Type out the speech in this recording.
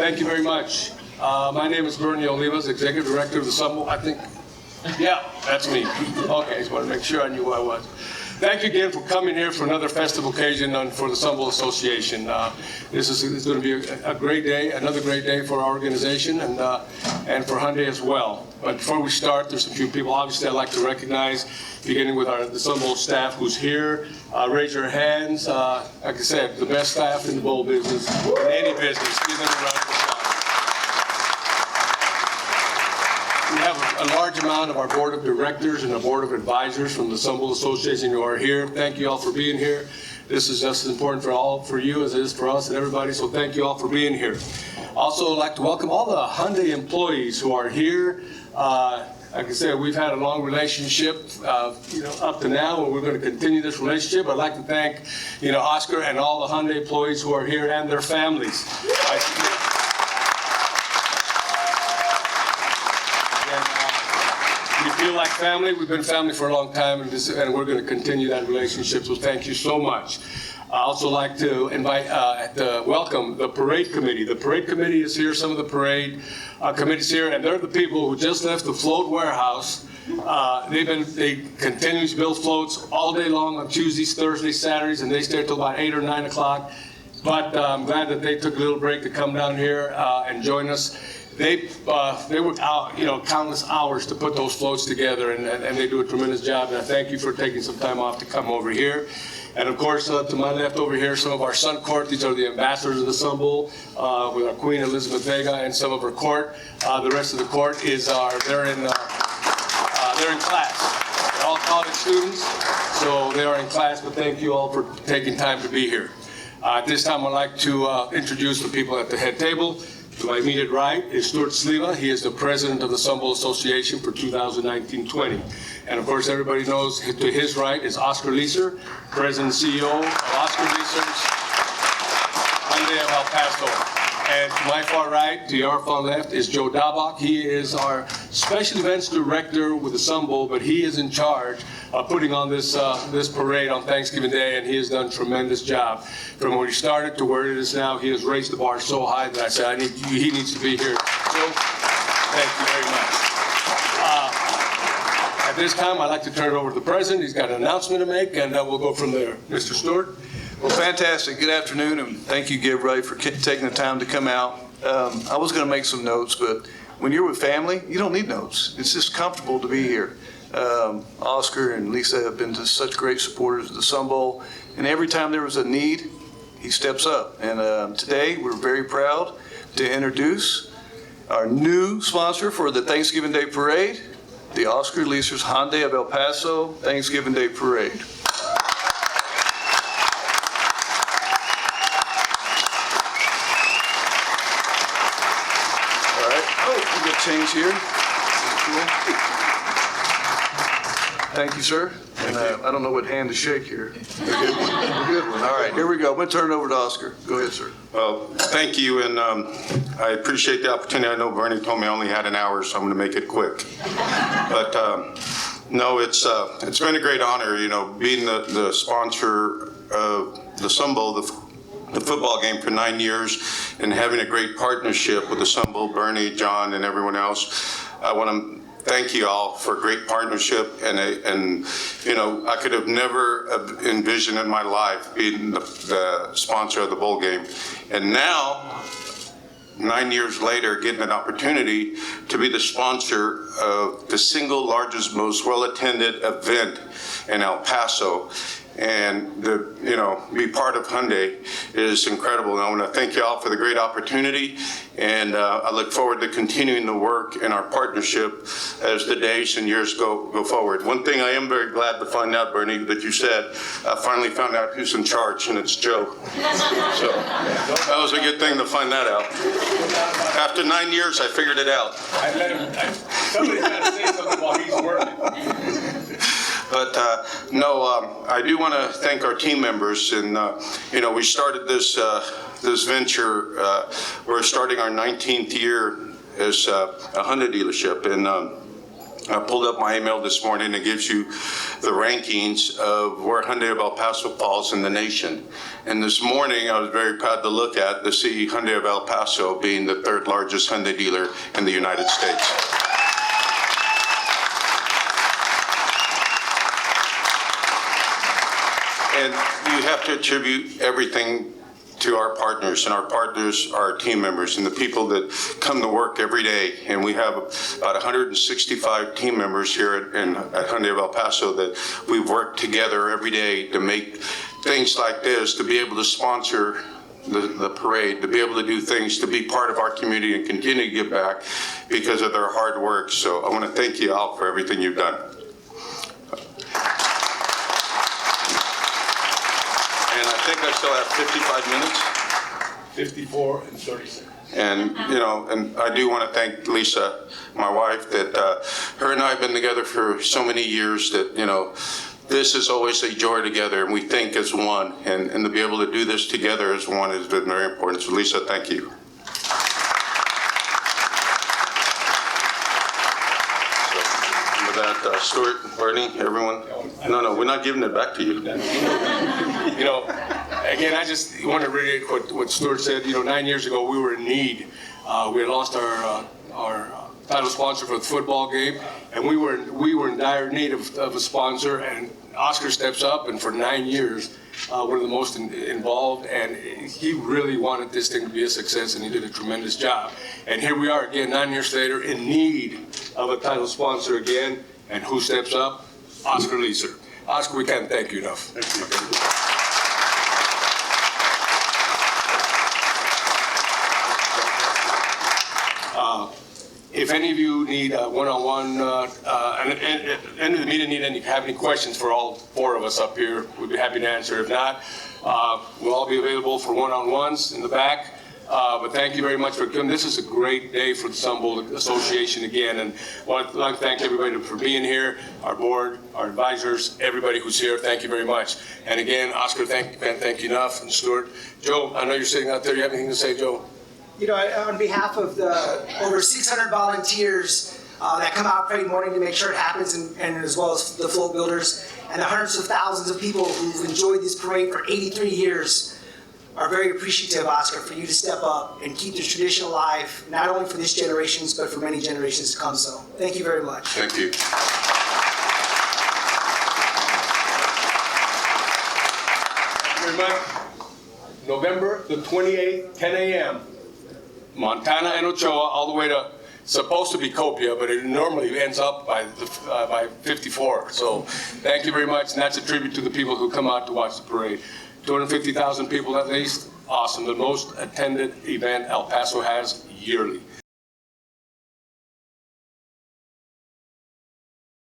Thank you very much. My name is Bernie Olivas, Executive Director of the Sunbowl. I think, yeah, that's me. Okay, just want to make sure I knew who I was. Thank you again for coming here for another festive occasion for the Sunbowl Association. This is going to be a great day, another great day for our organization and for Hyundai as well. But before we start, there's a few people obviously I'd like to recognize, beginning with the Sunbowl staff who's here. Raise your hands. Like I said, the best staff in the bowl business, in any business. Give them a round of applause. We have a large amount of our board of directors and a board of advisors from the Sunbowl Association who are here. Thank you all for being here. This is just as important for you as it is for us and everybody, so thank you all for being here. Also, I'd like to welcome all the Hyundai employees who are here. Like I said, we've had a long relationship, up to now, and we're going to continue this relationship. I'd like to thank, Oscar and all the Hyundai employees who are here and their families. We feel like family. We've been family for a long time, and we're going to continue that relationship, so thank you so much. I also like to welcome the parade committee. The parade committee is here, some of the parade committee's here, and they're the people who just left the float warehouse. They continue to build floats all day long on Tuesdays, Thursdays, Saturdays, and they stay till about 8 or 9 o'clock. But I'm glad that they took a little break to come down here and join us. They worked out, countless hours to put those floats together, and they do a tremendous job. And I thank you for taking some time off to come over here. And of course, to my left over here, some of our Sun Court. These are the ambassadors of the Sunbowl, with our Queen Elizabeth Vega and some of her court. The rest of the court they're in class. They're all college students, so they are in class. But thank you all for taking time to be here. At this time, I'd like to introduce the people at the head table. To my immediate right is Stuart Sliva. He is the president of the Sunbowl Association for 2019-20. And of course, everybody knows to his right is Oscar Leeser, president and CEO of Oscar Leesers, Hyundai of El Paso. And to my far right, to your far left, is Joe Dabach. He is our special events director with the Sunbowl, but he is in charge of putting on this parade on Thanksgiving Day, and he has done a tremendous job. From where he started to where it is now, he has raised the bar so high that I said, he needs to be here. So, thank you very much. At this time, I'd like to turn it over to the president. He's got an announcement to make, and we'll go from there. Mr. Stewart? Well, fantastic. Good afternoon, and thank you, everybody, for taking the time to come out. I was going to make some notes, but when you're with family, you don't need notes. It's just comfortable to be here. Oscar and Lisa have been just such great supporters of the Sunbowl, and every time there was a need, he steps up. And today, we're very proud to introduce our new sponsor for the Thanksgiving Day Parade, the Oscar Leesers Hyundai of El Paso Thanksgiving Day Parade. All right. Oh, we got change here. Cool. Thank you, sir. And I don't know what hand to shake here. A good one. A good one. All right, here we go. I'm going to turn it over to Oscar. Go ahead, sir. Well, thank you, and I appreciate the opportunity. I know Bernie told me I only had an hour, so I'm going to make it quick. But no, it's been a great honor, being the sponsor of the Sunbowl, the football game for 9 years, and having a great partnership with the Sunbowl, Bernie, John, and everyone else. I want to thank you all for a great partnership, and I could have never envisioned in my life being the sponsor of the bowl game. And now, 9 years later, getting an opportunity to be the sponsor of the single largest, most well-attended event in El Paso. And be part of Hyundai is incredible. And I want to thank you all for the great opportunity. And I look forward to continuing the work and our partnership as the days and years go forward. One thing I am very glad to find out, Bernie, that you said, I finally found out who's in charge, and it's Joe. So that was a good thing to find that out. After 9 years, I figured it out. Somebody's got to say something while he's working. But I do want to thank our team members, and we started this venture. We're starting our 19th year as a Hyundai dealership, and I pulled up my email this morning. It gives you the rankings of where Hyundai of El Paso falls in the nation. And this morning, I was very proud to look at to see Hyundai of El Paso being the third largest Hyundai dealer in the United States. And you have to attribute everything to our partners, and our partners are our team members and the people that come to work every day. And we have about 165 team members here at Hyundai of El Paso that we work together every day to make things like this, to be able to sponsor the parade, to be able to do things, to be part of our community and continue to give back because of their hard work. So I want to thank you all for everything you've done. And I think I still have 55 minutes. 54 and 36. And, you know, and I do want to thank Lisa, my wife, that her and I have been together for so many years that, you know, this is always a joy together, and we think as one. And to be able to do this together as one has been very important. So, Lisa, thank you. So, with that, Stuart, Bernie, everyone. No, we're not giving it back to you. You know, again, I just want to reiterate what Stuart said. You know, 9 years ago, we were in need. We had lost our title sponsor for the football game, and we were in dire need of a sponsor. And Oscar steps up, and for 9 years, one of the most involved, and he really wanted this thing to be a success, and he did a tremendous job. And here we are again, 9 years later, in need of a title sponsor again. And who steps up? Oscar Leeser. Oscar, we can't thank you enough. Thank you. If any of you need a one-on-one, and end of the meeting have any questions for all four of us up here, we'd be happy to answer. If not, we'll all be available for one-on-ones in the back. But thank you very much for coming. This is a great day for the Sunbolt Association again, and I want to thank everybody for being here, our board, our advisors, everybody who's here. Thank you very much. And again, Oscar, can't thank you enough, and Stuart. Joe, I know you're sitting out there. You have anything to say, Joe? You know, on behalf of the over 600 volunteers that come out Friday morning to make sure it happens, and as well as the float builders, and the hundreds of thousands of people who've enjoyed this parade for 83 years, are very appreciative, Oscar, for you to step up and keep this tradition alive, not only for this generation, but for many generations to come. So, thank you very much. Thank you. Thank you very much. November the 28th, 10 a.m. Montana and Ochoa, all the way to, supposed to be Copia, but it normally ends up by 54. So thank you very much, and that's a tribute to the people who come out to watch the parade. 250,000 people at least, awesome. The most attended event El Paso has yearly.